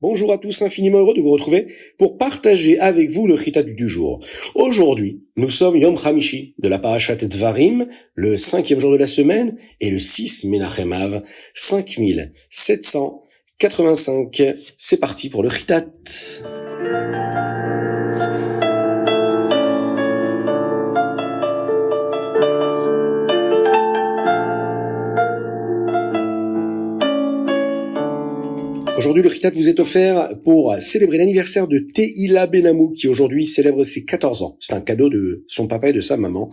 Bonjour à tous, infiniment heureux de vous retrouver pour partager avec vous le Chitat du jour. Aujourd'hui, nous sommes Yom Hamishi de la Parashat Dvarim, le 5e jour de la semaine, et le 6 Menachem Av, 5785. C'est parti pour le Chitat. Aujourd'hui, le Chitat vous est offert pour célébrer l'anniversaire de Tehila Benamou, qui aujourd'hui célèbre ses 14 ans. C'est un cadeau de son papa et de sa maman.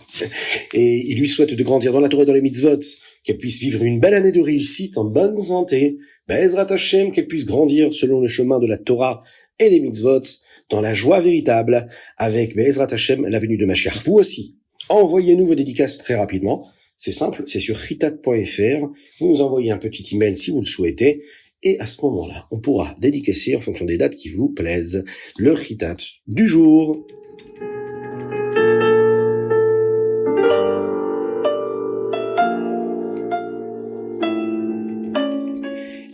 Et il lui souhaite de grandir dans la Torah et dans les mitzvot, qu'elle puisse vivre une belle année de réussite en bonne santé. Be'ezrat Hashem, qu'elle puisse grandir selon le chemin de la Torah et des mitzvot, dans la joie véritable, avec Be'ezrat Hashem, la venue de Mashiach. Vous aussi, envoyez-nous vos dédicaces très rapidement. C'est simple, c'est sur chitat.fr. Vous nous envoyez un petit email si vous le souhaitez. Et à ce moment-là, on pourra dédicacer en fonction des dates qui vous plaisent le Chitat du jour.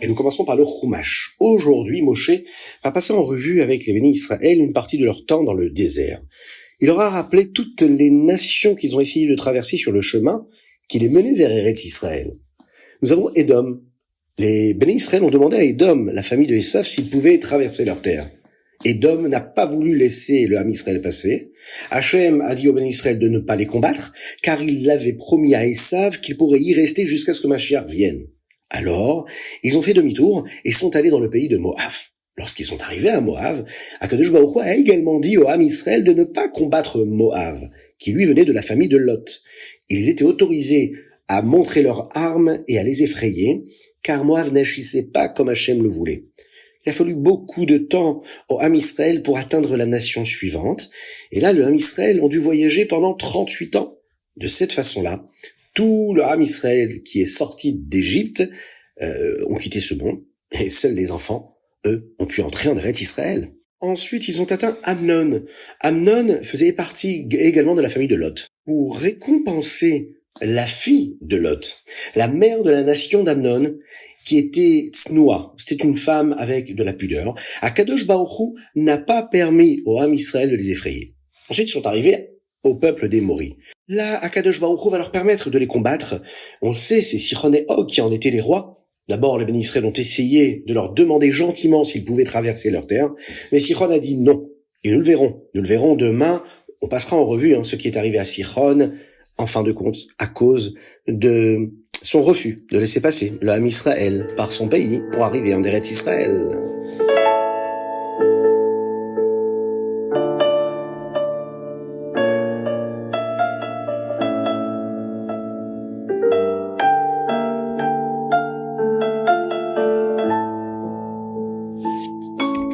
Et nous commençons par le Chumash. Aujourd'hui, Moshe va passer en revue avec les bénis Israël une partie de leur temps dans le désert. Il leur a rappelé toutes les nations qu'ils ont essayé de traverser sur le chemin qui les menait vers Eretz Israël. Nous avons Édom. Les bénis Israël ont demandé à Édom, la famille de Esav, s'ils pouvaient traverser leur terre. Édom n'a pas voulu laisser le Ham Israël passer. Hachem a dit aux bénis Israël de ne pas les combattre, car il l'avait promis à Esav qu'il pourrait y rester jusqu'à ce que Mashiach vienne. Alors, ils ont fait demi-tour et sont allés dans le pays de Moab. Lorsqu'ils sont arrivés à Moab, Akadosh Baruch Hu a également dit au Ham Israël de ne pas combattre Moab, qui lui venait de la famille de Lot. Ils étaient autorisés à montrer leurs armes et à les effrayer, car Moab n'agissait pas comme Hachem le voulait. Il a fallu beaucoup de temps au Ham Israël pour atteindre la nation suivante, et là, le Ham Israël ont dû voyager pendant 38 ans. De cette façon-là, tout le Ham Israël qui est sorti d'Égypte ont quitté ce monde, et seuls les enfants, eux, ont pu entrer en Eretz Israël. Ensuite, ils ont atteint Amnon. Amnon faisait partie également de la famille de Lot. Pour récompenser la fille de Lot, la mère de la nation d'Amnon, qui était Tsnoua, c'était une femme avec de la pudeur, Akadosh Baruch Hu n'a pas permis au Ham Israël de les effrayer. Ensuite, ils sont arrivés au peuple des Moris. Là, Akadosh Baruch Hu va leur permettre de les combattre. On le sait, c'est Sichon et Og qui en étaient les rois. D'abord, les bénis Israël ont essayé de leur demander gentiment s'ils pouvaient traverser leur terre, mais Sichon a dit non. Et nous le verrons. Nous le verrons demain. On passera en revue ce qui est arrivé à Sichon, en fin de compte, à cause de son refus de laisser passer le Ham Israël par son pays pour arriver en Eretz Israël.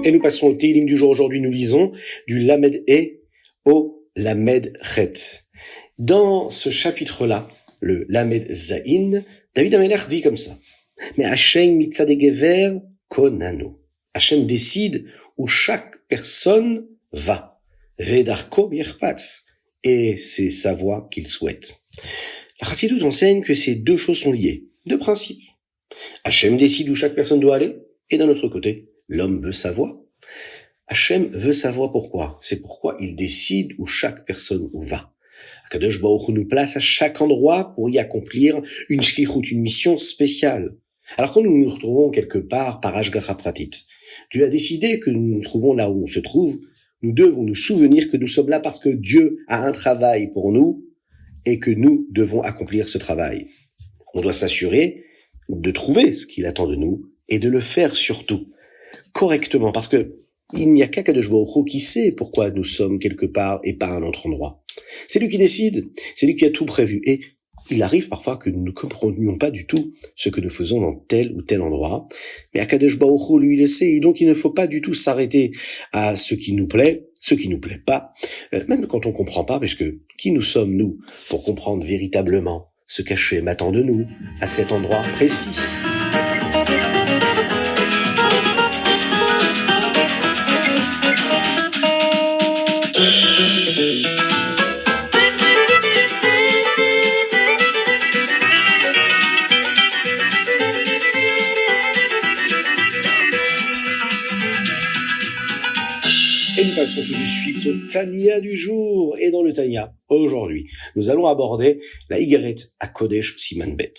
Et nous passons au Tehillim du jour. Aujourd'hui, nous lisons du Lamed E au Lamed Chet. Dans ce chapitre-là, le Lamed Zain, David HaMelech dit comme ça. Mais Hachem mitzad gever konanu. Hachem décide où chaque personne va. Vedarko yerpatz. Et c'est sa voie qu'il souhaite. La Chassidut enseigne que ces deux choses sont liées. Deux principes. Hachem décide où chaque personne doit aller. Et d'un autre côté, l'homme veut sa voie. Hachem veut savoir pourquoi. C'est pourquoi il décide où chaque personne va. Akadosh Baruch Hu nous place à chaque endroit pour y accomplir une shlichut, une mission spéciale. Alors quand nous nous retrouvons quelque part par Hashgacha Pratit, Dieu a décidé que nous nous trouvons là où on se trouve, nous devons nous souvenir que nous sommes là parce que Dieu a un travail pour nous et que nous devons accomplir ce travail. On doit s'assurer de trouver ce qu'il attend de nous et de le faire surtout correctement, parce que il n'y a qu'Akadosh Baruch Hu qui sait pourquoi nous sommes quelque part et pas à un autre endroit. C'est lui qui décide, c'est lui qui a tout prévu. Et il arrive parfois que nous ne comprenions pas du tout ce que nous faisons dans tel ou tel endroit. Mais Akadosh Baruch Hu, lui, le sait. Et donc, il ne faut pas du tout s'arrêter à ce qui nous plaît, ce qui nous plaît pas, même quand on comprend pas, parce que qui nous sommes, nous, pour comprendre véritablement ce qu'Hachem attend de nous à cet endroit précis. Et nous passons tout de suite au Tanya du jour. Et dans le Tanya, aujourd'hui, nous allons aborder la Igeret à Kodesh Siman Bet.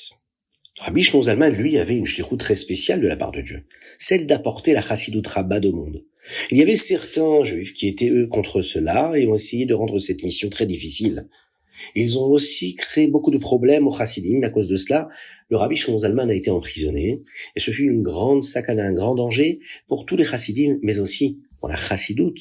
Rabbi Shlomo Zalman, lui, avait une shlichut très spéciale de la part de Dieu, celle d'apporter la chassidut rabbad au monde. Il y avait certains juifs qui étaient, eux, contre cela et ont essayé de rendre cette mission très difficile. Ils ont aussi créé beaucoup de problèmes aux chassidim. À cause de cela, le Rabbi Shlomo Zalman a été emprisonné et ce fut une grande sakana, un grand danger pour tous les chassidim, mais aussi pour la chassidut.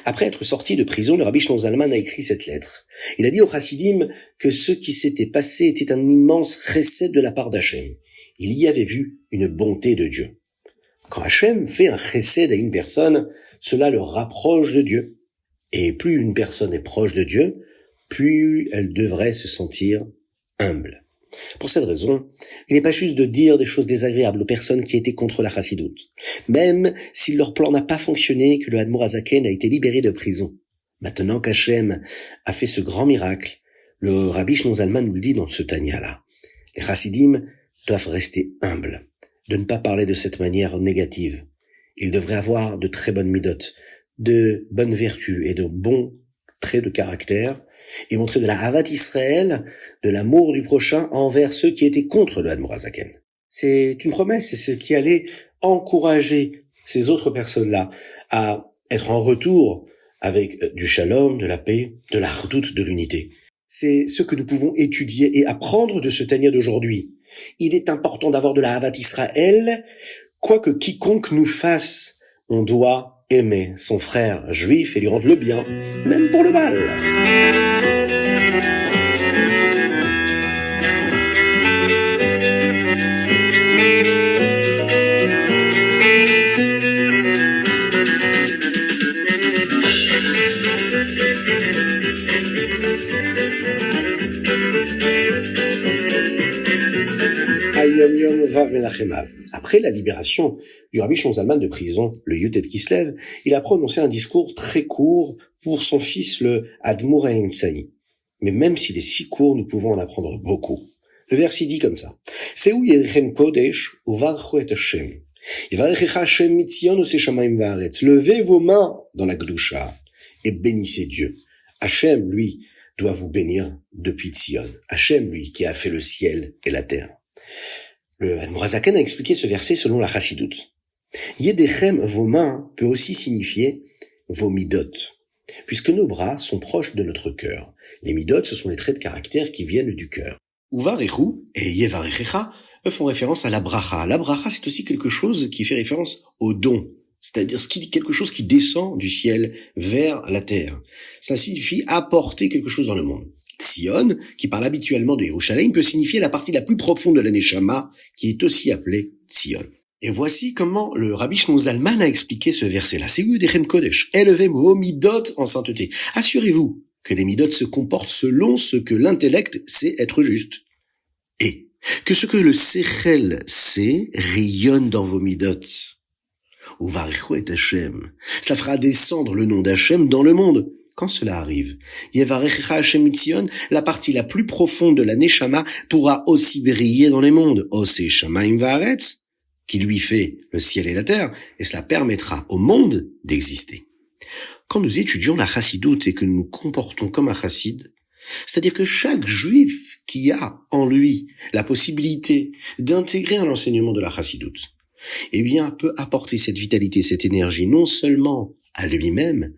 Après être sorti de prison, le Rabbi Shlomo Zalman a écrit cette lettre. Il a dit aux chassidim que ce qui s'était passé était un immense chesed de la part d'Hachem. Il y avait vu une bonté de Dieu. Quand Hachem fait un chesed à une personne, cela le rapproche de Dieu. Et plus une personne est proche de Dieu, plus elle devrait se sentir humble. Pour cette raison, il n'est pas juste de dire des choses désagréables aux personnes qui étaient contre la chassidoute, même si leur plan n'a pas fonctionné, que le Admour Hazaken a été libéré de prison. Maintenant qu'Hachem a fait ce grand miracle, le Rabbi Shlomo Zalman nous le dit dans ce Tanya-là. Les chassidim doivent rester humbles, de ne pas parler de cette manière négative. Ils devraient avoir de très bonnes midotes, de bonnes vertus et de bons traits de caractère, et montrer de la Havat Israël, de l'amour du prochain envers ceux qui étaient contre le Admour Hazaken. C'est une promesse, c'est ce qui allait encourager ces autres personnes-là à être en retour avec du shalom, de la paix, de la redoute, de l'unité. C'est ce que nous pouvons étudier et apprendre de ce Tanya d'aujourd'hui. Il est important d'avoir de la Havat Israël, quoi que quiconque nous fasse, on doit aimer son frère juif et lui rendre le bien, même pour le mal. Après la libération du Rabbi Shlomo Zalman de prison, le Yutet Kislev, il a prononcé un discours très court pour son fils, le Admour HaEmtsaï. Mais même s'il est si court, nous pouvons en apprendre beaucoup. Le verset dit comme ça. Seu yedechem kodesh uvarchu et Hashem. Yivarechecha Hashem mitzion ose shamayim vaaretz. Levez vos mains dans la Gdusha et bénissez Dieu. Hashem, lui, doit vous bénir depuis Tzion. Hashem, lui, qui a fait le ciel et la terre. Le Admour Hazaken a expliqué ce verset selon la chassidoute. Yedechem, vos mains, peut aussi signifier vos midot, puisque nos bras sont proches de notre cœur. Les midot, ce sont les traits de caractère qui viennent du cœur. Uvarechu et Yevarechecha font référence à la bracha. La bracha, c'est aussi quelque chose qui fait référence au don, c'est-à-dire quelque chose qui descend du ciel vers la terre. Ça signifie apporter quelque chose dans le monde. Tzion, qui parle habituellement de Yerushalayim, peut signifier la partie la plus profonde de la Neshama, qui est aussi appelée Tzion. Et voici comment le Rabbi Shlomo Zalman a expliqué ce verset-là. C'est Yedechem Kodesh, élevez vos midot en sainteté. Assurez-vous que les midot se comportent selon ce que l'intellect sait être juste. Et que ce que le Sechel sait rayonne dans vos midot. Uvarechu et Hashem. Cela fera descendre le nom d'Hachem dans le monde. Quand cela arrive, Yevarechecha Hashem mitzion, la partie la plus profonde de la Neshama pourra aussi briller dans les mondes. Ose shamayim vaaretz, qui lui fait le ciel et la terre, et cela permettra au monde d'exister. Quand nous étudions la chassidoute et que nous nous comportons comme un chassid, c'est-à-dire que chaque juif qui a en lui la possibilité d'intégrer un enseignement de la chassidoute, eh bien, peut apporter cette vitalité, cette énergie, non seulement à lui-même,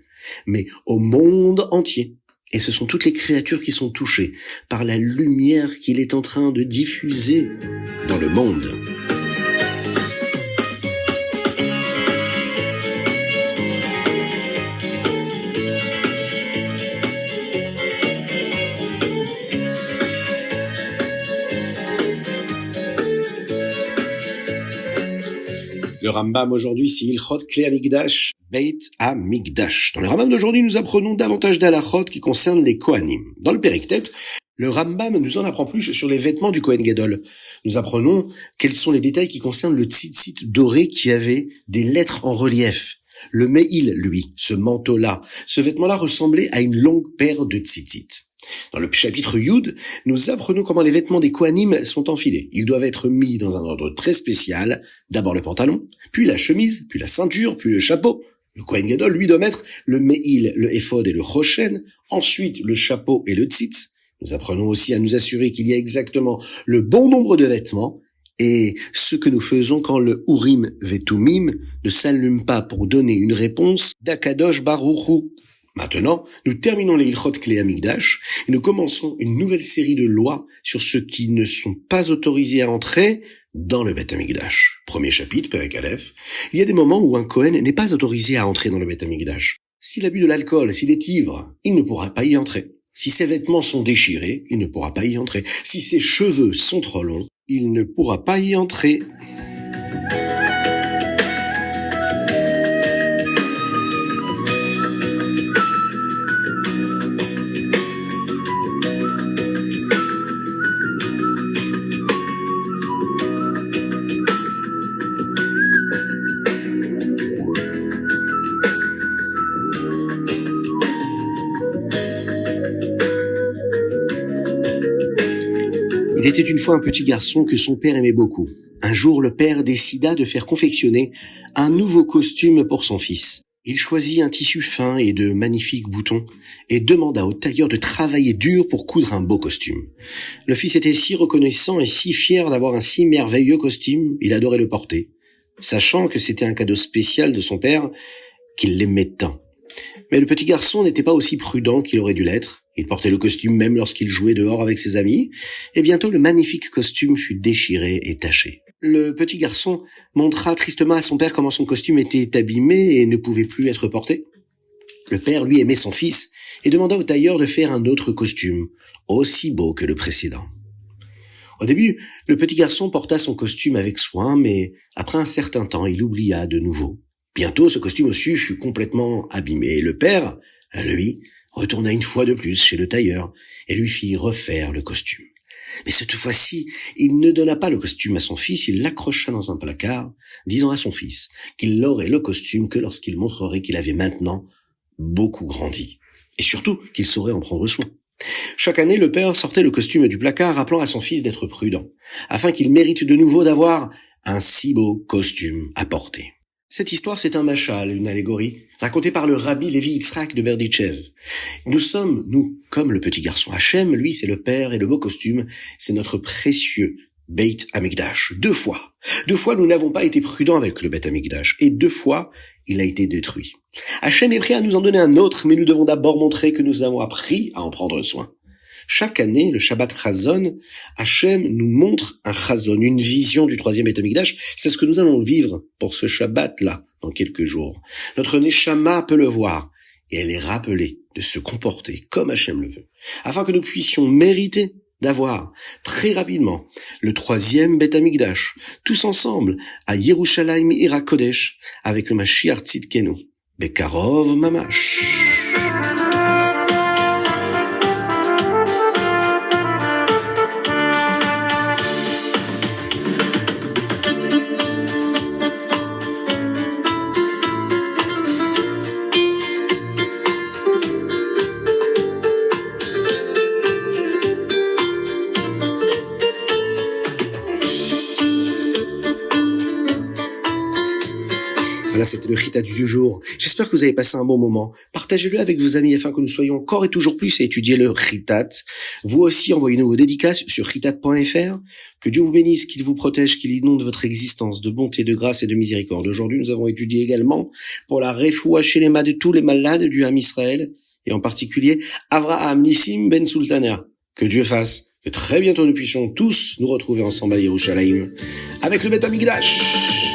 mais au monde entier. Et ce sont toutes les créatures qui sont touchées par la lumière qu'il est en train de diffuser dans le monde. Le Rambam aujourd'hui, c'est Ilchot Kli Hamikdash, Beit HaMikdash. Dans le Rambam d'aujourd'hui, nous apprenons davantage d'halachot qui concernent les Kohanim. Dans le Periktet, le Rambam nous en apprend plus sur les vêtements du Kohen Gadol. Nous apprenons quels sont les détails qui concernent le tzitzit doré qui avait des lettres en relief. Le Meil, lui, ce manteau-là, ce vêtement-là ressemblait à une longue paire de tzitzit. Dans le chapitre Yud, nous apprenons comment les vêtements des Kohanim sont enfilés. Ils doivent être mis dans un ordre très spécial. D'abord le pantalon, puis la chemise, puis la ceinture, puis le chapeau. Le Kohen Gadol, lui, doit mettre le Me'il, le Éphod et le Choshen, ensuite le chapeau et le tzitz. Nous apprenons aussi à nous assurer qu'il y a exactement le bon nombre de vêtements et ce que nous faisons quand le Urim Vetumim ne s'allume pas pour donner une réponse d'Akadosh Baruch Hu. Maintenant, nous terminons les Ilchot Klei Hamikdash et nous commençons une nouvelle série de lois sur ceux qui ne sont pas autorisés à entrer dans le Beth Hamikdash. Premier chapitre, Perek Aleph. Il y a des moments où un Kohen n'est pas autorisé à entrer dans le Beth Hamikdash. S'il a bu de l'alcool, s'il est ivre, il ne pourra pas y entrer. Si ses vêtements sont déchirés, il ne pourra pas y entrer. Si ses cheveux sont trop longs, il ne pourra pas y entrer. Il était une fois un petit garçon que son père aimait beaucoup. Un jour, le père décida de faire confectionner un nouveau costume pour son fils. Il choisit un tissu fin et de magnifiques boutons et demanda au tailleur de travailler dur pour coudre un beau costume. Le fils était si reconnaissant et si fier d'avoir un si merveilleux costume, il adorait le porter, sachant que c'était un cadeau spécial de son père qu'il l'aimait tant. Mais le petit garçon n'était pas aussi prudent qu'il aurait dû l'être. Il portait le costume même lorsqu'il jouait dehors avec ses amis, et bientôt le magnifique costume fut déchiré et taché. Le petit garçon montra tristement à son père comment son costume était abîmé et ne pouvait plus être porté. Le père, lui, aimait son fils et demanda au tailleur de faire un autre costume, aussi beau que le précédent. Au début, le petit garçon porta son costume avec soin, mais après un certain temps, il oublia de nouveau. Bientôt, ce costume aussi fut complètement abîmé, et le père, lui, retourna une fois de plus chez le tailleur et lui fit refaire le costume. Mais cette fois-ci, il ne donna pas le costume à son fils, il l'accrocha dans un placard, disant à son fils qu'il n'aurait le costume que lorsqu'il montrerait qu'il avait maintenant beaucoup grandi, et surtout qu'il saurait en prendre soin. Chaque année, le père sortait le costume du placard, rappelant à son fils d'être prudent, afin qu'il mérite de nouveau d'avoir un si beau costume à porter. Cette histoire, c'est un machal, une allégorie, racontée par le rabbi Lévi Yitzhak de Berdichev. Nous sommes, nous, comme le petit garçon. Hachem, lui, c'est le père et le beau costume, c'est notre précieux Beit Hamikdash. Deux fois, nous n'avons pas été prudents avec le Beit Hamikdash, et 2 fois, il a été détruit. Hachem est prêt à nous en donner un autre, mais nous devons d'abord montrer que nous avons appris à en prendre soin. Chaque année, le Shabbat Chazon, Hachem nous montre un Chazon, une vision du 3e Beit Hamikdash. C'est ce que nous allons vivre pour ce Shabbat-là, dans quelques jours. Notre Neshama peut le voir, et elle est rappelée de se comporter comme Hachem le veut, afin que nous puissions mériter d'avoir très rapidement le 3e Beit Hamikdash, tous ensemble, à Yerushalayim Ira Kodesh, avec le Mashiach Tzidkenu, Bekarov Mamash. Voilà, c'était le Ritat du jour. J'espère que vous avez passé un bon moment. Partagez-le avec vos amis afin que nous soyons encore et toujours plus à étudier le Ritat. Vous aussi, envoyez-nous vos dédicaces sur ritat.fr. Que Dieu vous bénisse, qu'il vous protège, qu'il inonde votre existence de bonté, de grâce et de miséricorde. Aujourd'hui, nous avons étudié également pour la refoua shelema de tous les malades du Ham Israël, et en particulier Avraham Nissim Ben Sultaner. Que Dieu fasse que très bientôt nous puissions tous nous retrouver ensemble à Yerushalayim avec le Beit Hamikdash.